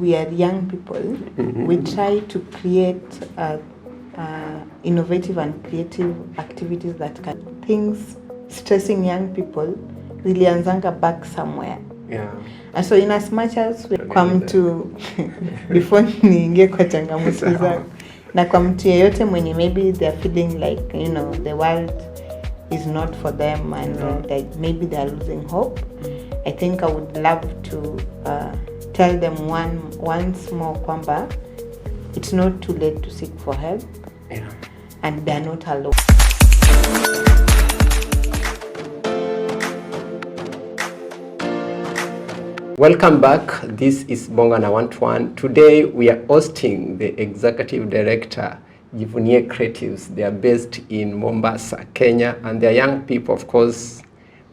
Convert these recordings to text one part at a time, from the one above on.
We are young people. We try to create innovative and creative activities that can things stressing young people zilianzanga back somewhere. Yeah. And so in as much as we come to before niingie kwa changamoto zangu na kwa mtu yeyote mwenye maybe they are feeling like the world is not for them and that maybe they are losing hope, I think I would love to tell them once more kwamba it's not too late to seek for help. Yeah. And they are not alone. Welcome back. This is Bongana 121. Today we are hosting the executive director, Jivunie Creatives. They are based in Mombasa, Kenya, and they are young people, of course.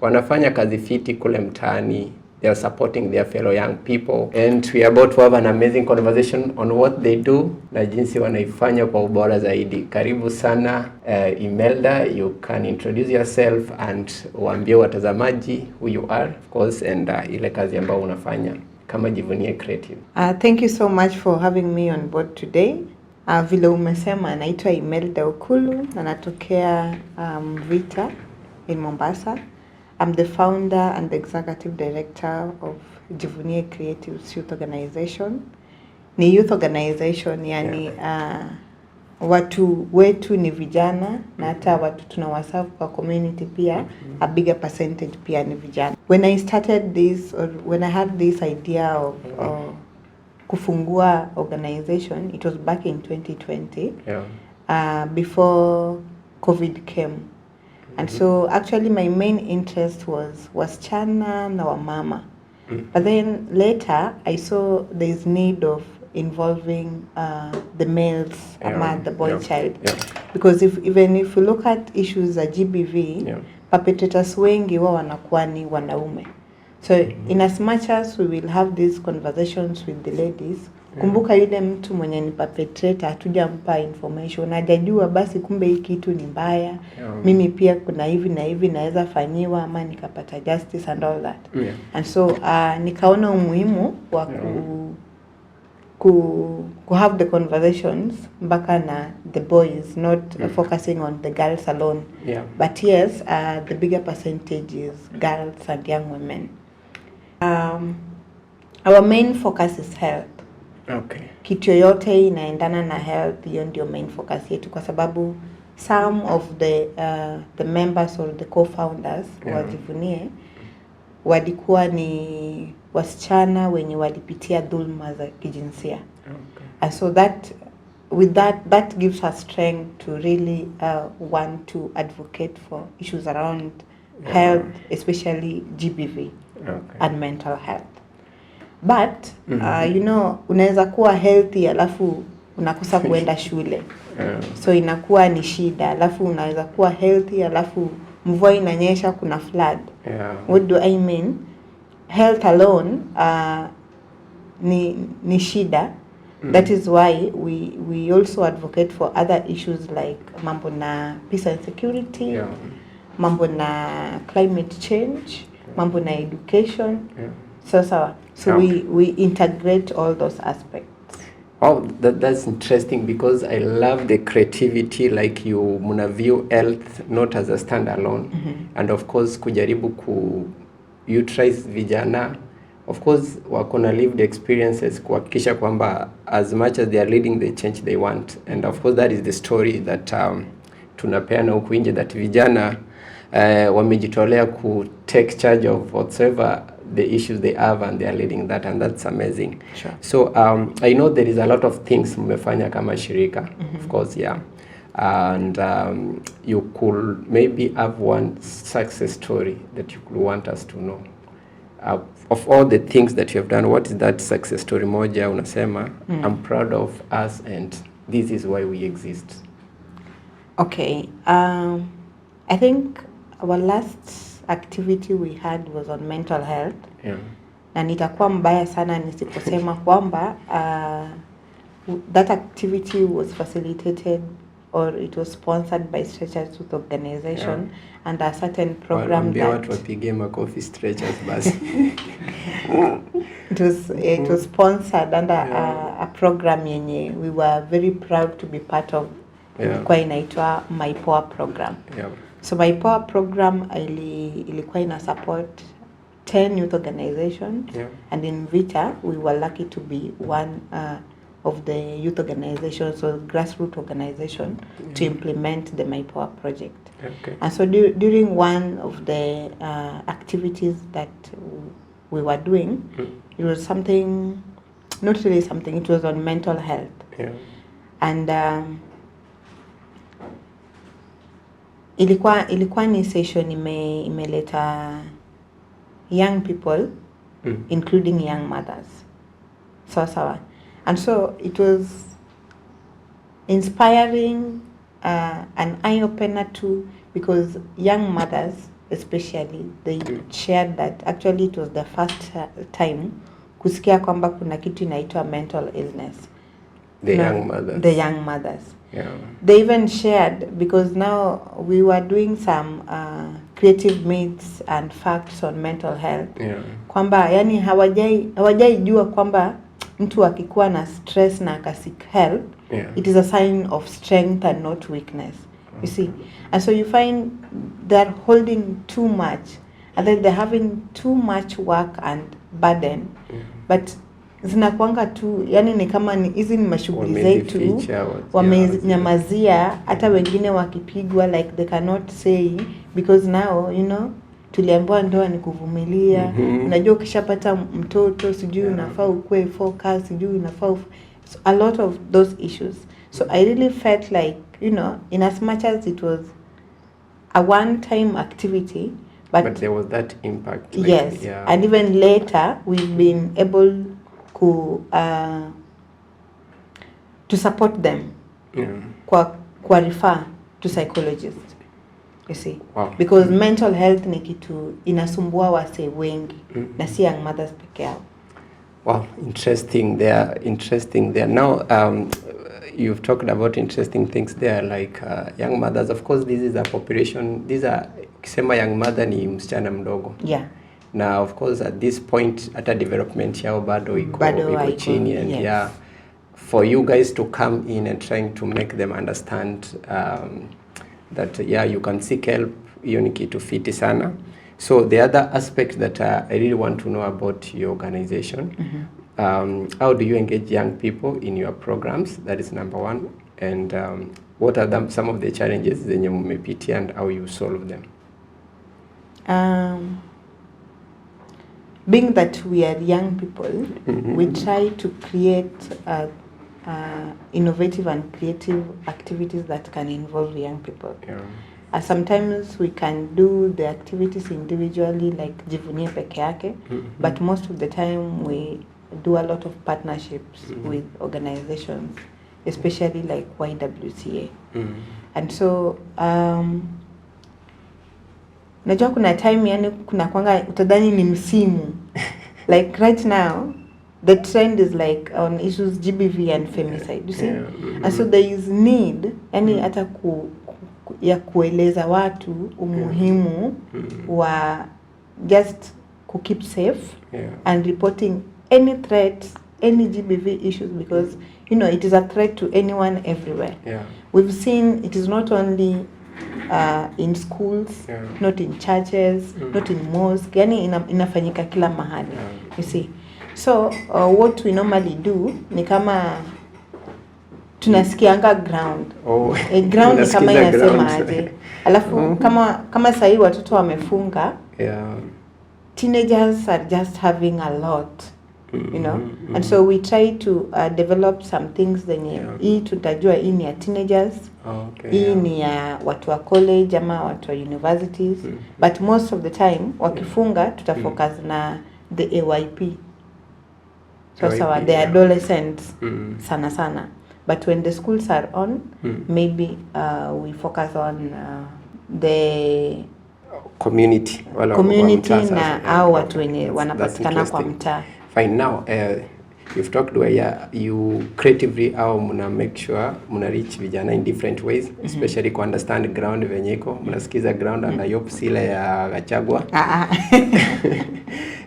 Wanafanya kazi fiti kule mtaani. They are supporting their fellow young people, and we are about to have an amazing conversation on what they do na jinsi wanaifanya kwa ubora zaidi. Karibu sana Imelda, you can introduce yourself and uambie watazamaji who you are, of course, and ile kazi ambayo unafanya kama Jivunie Creative. Thank you so much for having me on board today. Vile umesema naitwa Imelda Okulu na natokea Vita in Mombasa. I'm the founder and the executive director of Jivunie Creatives Youth Organization. Ni youth organization, yani watu wetu ni vijana na hata watu tunawaserve kwa community pia, a bigger percentage pia ni vijana. When I started this, or when I had this idea of kufungua organization, it was back in 2020, before COVID came. And so actually my main interest was wasichana na wamama. But then later I saw there's need of involving the males, the boy child. Because even if you look at issues za GBV, perpetrators wengi wa wanakuwa ni wanaume. So in as much as we will have these conversations with the ladies, kumbuka yule mtu mwenye ni perpetrator hatujampa information, hajajua basi kumbe hii kitu ni mbaya. Mimi pia kuna hivi na hivi naweza fanyiwa ama nikapata justice and all that. And so nikaona umuhimu wa ku have the conversations mpaka na the boys, not focusing on the girls alone. But yes, the bigger percentage is girls and young women. Our main focus is health. Okay. Kitu yoyote inaendana na health, hiyo ndio main focus yetu kwa sababu some of the members or the co-founders wa Jivunie walikuwa ni wasichana wenye walipitia dhulma za kijinsia. And so that gives us strength to really want to advocate for issues around health, especially GBV and mental health. But unaweza kuwa healthy alafu unakosa kuenda shule. So inakuwa ni shida. Alafu unaweza kuwa healthy alafu mvua inanyesha kuna flood. What do I mean? Health alone ni shida. That is why we also advocate for other issues like mambo na peace and security, mambo na climate change, mambo na education. So we integrate all those aspects. Oh, that's interesting because I love the creativity, like you view health not as a standalone. And of course kujaribu utilize vijana, of course wako na lived experiences kuhakikisha kwamba as much as they are leading the change they want. And of course that is the story that tunapeana huku nje, that vijana wamejitolea ku take charge of whatsoever the issues they have and they are leading that, and that's amazing. Sure. So I know there is a lot of things mmefanya kama shirika, of course, and you could maybe have one success story that you could want us to know. Of all the things that you have done, what is that success story moja unasema, I'm proud of us and this is why we exist? Okay, I think our last activity we had was on mental health. Na nitakuwa mbaya sana nisiposema kwamba that activity was facilitated or it was sponsored by Stretchers Youth Organization and a certain program that watu wapige makofi Stretchers basi. It was sponsored under a program yenye we were very proud to be part of. Ilikuwa inaitwa My Power program. So My Power program ilikuwa ina support 10 youth organizations, and in Vita we were lucky to be one of the youth organizations or grassroots organization to implement the My Power project. And so during one of the activities that we were doing, it was something, not really something, it was on mental health. And ilikuwa ni session imeleta young people, including young mothers. Sawa. And so it was inspiring, an eye-opener too, because young mothers especially, they shared that actually it was the first time kusikia kwamba kuna kitu inaitwa mental illness. The young mothers. They even shared, because now we were doing some creative myths and facts on mental health. Kwamba yani hawajai jua kwamba mtu akikuwa na stress na akasik help, it is a sign of strength and not weakness. You see, and so you find they're holding too much, and then they're having too much work and burden, but zinakuanga tu, yani ni kama ni hizi ni mashughuli zetu wamenyamazia, hata wengine wakipigwa like they cannot say, because now tuliambiwa ndoa ni kuvumilia. Unajua ukishapata mtoto sijui unafaa ukue focus, sijui unafaa so a lot of those issues. So I really felt like, in as much as it was a one-time activity, but there was that impact. Yes, and even later we've been able to support them, kwa refer to psychologists. You see, because mental health ni kitu inasumbua wase wengi, na si young mothers peke yao. Wow, interesting there. Now, you've talked about interesting things there, like young mothers. Of course, this is a population. These are, ukisema young mother ni msichana mdogo. Now, of course, at this point, hata development yao bado iko chini, and for you guys to come in and trying to make them understand that you can seek help, hiyo ni kitu fiti sana. So the other aspect that I really want to know about your organization, how do you engage young people in your programs? That is number one. And what are some of the challenges zenye mmepitia and how you solve them? Being that we are young people, we try to create innovative and creative activities that can involve young people. Sometimes we can do the activities individually, like Jivunie peke yake, but most of the time we do a lot of partnerships with organizations, especially like YWCA. And so najua kuna time yani kuna kwanga utadhani ni msimu. Like right now the trend is like on issues GBV and femicide, you see? And so there is need yani hata ya kueleza watu umuhimu wa just keep safe and reporting any threats, any GBV issues, because it is a threat to anyone everywhere. We've seen it is not only in schools, not in churches, not in mosques, yani inafanyika kila mahali. You see, so what we normally do ni kama tunasikianga ground. Ground ni kama inasema aje. Alafu kama sahi watoto wamefunga, teenagers are just having a lot, and so we try to develop some things zenye hii tutajua hii ni ya teenagers, hii ni ya watu wa college ama watu wa universities, but most of the time wakifunga tutafocus na the AYP, so the adolescents sana. But when the schools are on, maybe we focus on the community na au watu wenye wanapatikana kwa mtaa. Fine. Now, you've talked where you creatively au mna make sure mna reach vijana in different ways, especially ku understand ground venye iko, mnasikiza ground and ayop sile ya Gachagua.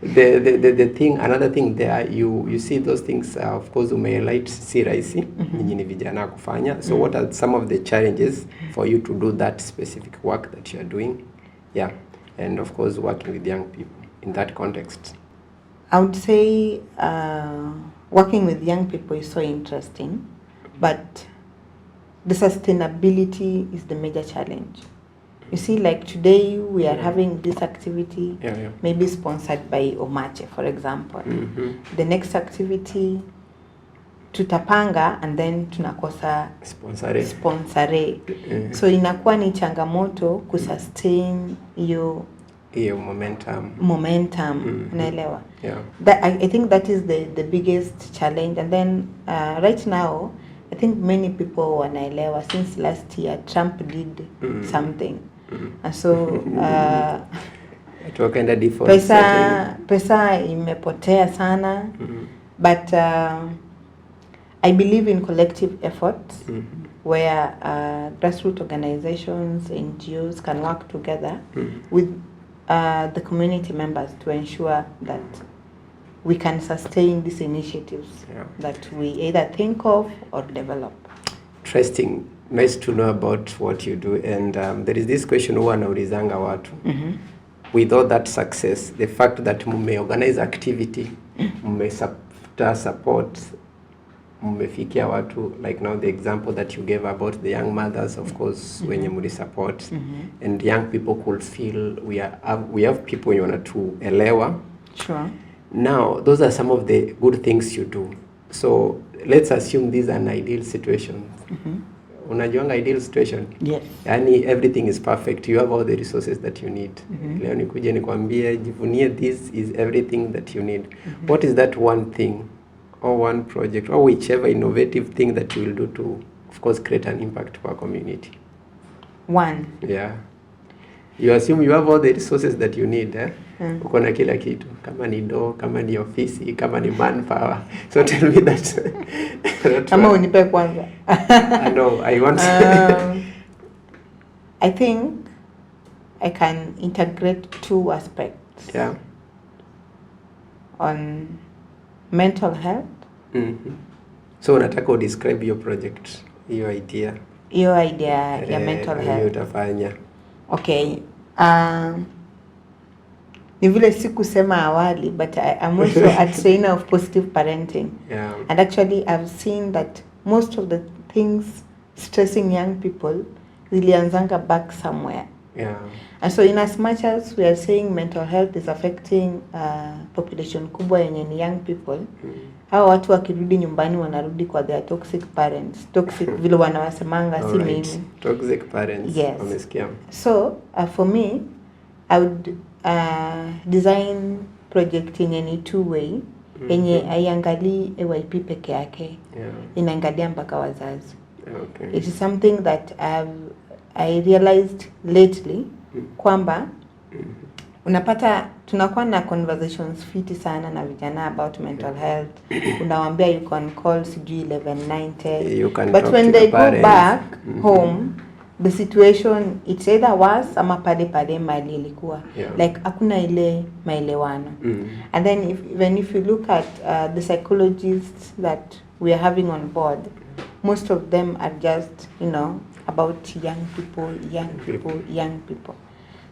The thing, another thing there, you see those things, of course umehighlight si rahisi nyinyi ni vijana kufanya. So what are some of the challenges for you to do that specific work that you are doing? Yeah, and of course working with young people in that context. I would say working with young people is so interesting, but the sustainability is the major challenge. You see, like today we are having this activity, maybe sponsored by Omache, for example. The next activity tutapanga and then tunakosa sponsore. So inakuwa ni changamoto kusustain hiyo momentum. Unaelewa? That I think that is the biggest challenge. And then right now I think many people wanaelewa, since last year Trump did something. And so pesa imepotea sana. But I believe in collective efforts where grassroots organizations, NGOs can work together with the community members to ensure that we can sustain these initiatives that we either think of or develop. Interesting. Nice to know about what you do. And there is this question huwa naulizanga watu. With all that success, the fact that mume organize activity, mume support, mmefikia watu, like now the example that you gave about the young mothers, of course, wenye muli support, and young people could feel we have people you want to elewa. Sure. Now, those are some of the good things you do. So let's assume these are an ideal situation. Unajuanga ideal situation? Yes. Yani everything is perfect. You have all the resources that you need. Leo nikuje nikwambie Jivunie, this is everything that you need. What is that one thing or one project or whichever innovative thing that you will do to, of course, create an impact for our community? One. Yeah. You assume you have all the resources that you need, eh? Uko na kila kitu, kama ni do, kama ni ofisi, kama ni manpower. So tell me that. Kama unipe kwanza. No, I want I think I can integrate two aspects. Yeah. On mental health. So unataka describe your project, your idea. Your idea ya mental health. Utafanya. Okay. Ni vile sikusema awali, but I'm also a trainer of positive parenting. Yeah. And actually I've seen that most of the things stressing young people zilianzanga back somewhere. Yeah. And so in as much as we are saying mental health is affecting population kubwa yenye ni young people, hao watu wakirudi nyumbani wanarudi kwa their toxic parents. Toxic vile wanawasemanga, si mimi. Toxic parents. Yes. Wamesikia. So for me, I would design project yenye ni two way, yenye haiangalii AYP peke yake. Inaangalia mpaka wazazi. Okay. It is something that I realized lately kwamba unapata tunakuwa na conversations fiti sana na vijana about mental health. Unawaambia you can call sijui 1190. But when they go back home, the situation it's either worse ama pale mali ilikuwa. Like hakuna ile maelewano. And then if you look at the psychologists that we are having on board, most of them are just, about young people.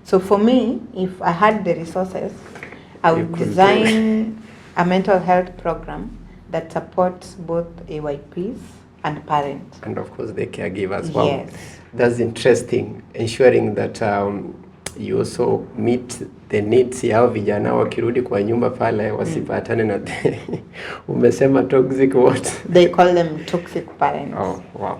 So for me, if I had the resources, I would design a mental health program that supports both AYPs and parents. And of course the caregivers. Wow. Yes. That's interesting. Ensuring that you also meet the needs ya vijana wakirudi kwa nyumba pale wasipatane na umesema toxic what? They call them toxic parents. Oh, wow.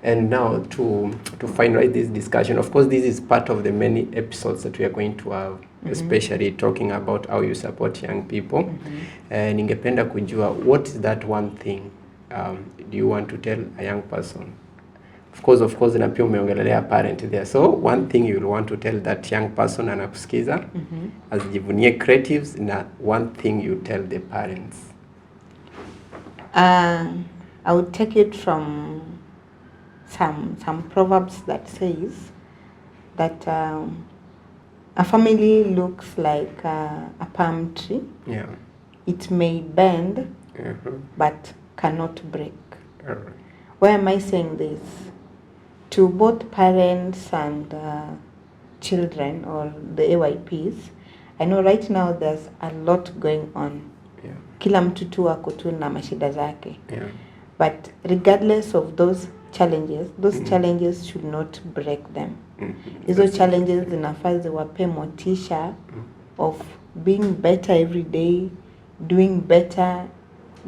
And now to finalize this discussion, of course this is part of the many episodes that we are going to have, especially talking about how you support young people. Ningependa kujua, what is that one thing do you want to tell a young person? Of course na pia umeongelelea parent there. So one thing you will want to tell that young person anakusikiza as Jivunie creatives, na one thing you tell the parents. I would take it from some proverbs that says that a family looks like a palm tree. Yeah. It may bend, but cannot break. Why am I saying this? To both parents and children or the AYPs, I know right now there's a lot going on. Yeah. Kila mtu tu ako tu na mashida zake. Yeah. But regardless of those challenges should not break them. Hizo challenges zinafaa ziwape motisha of being better every day, doing better,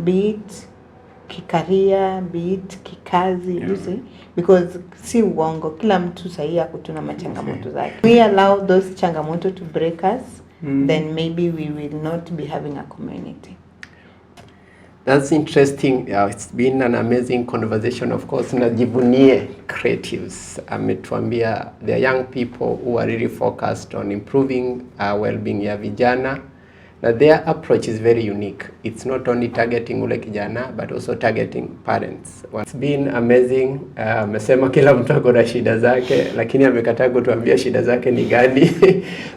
be it kikaria, be it kikazi, you see, because si uongo, kila mtu sahi ako tu na machangamoto zake. We allow those changamoto to break us, then maybe we will not be having a community. That's interesting. It's been an amazing conversation, of course. Na Jivunie Creatives ametuambia the young people who are really focused on improving well-being ya vijana. Now their approach is very unique. It's not only targeting ule kijana, but also targeting parents. It's been amazing. Amesema kila mtu ako na shida zake, lakini amekataa kutuambia shida zake ni gani.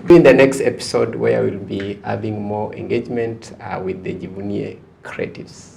In the next episode where we'll be having more engagement with the Jivunie Creatives.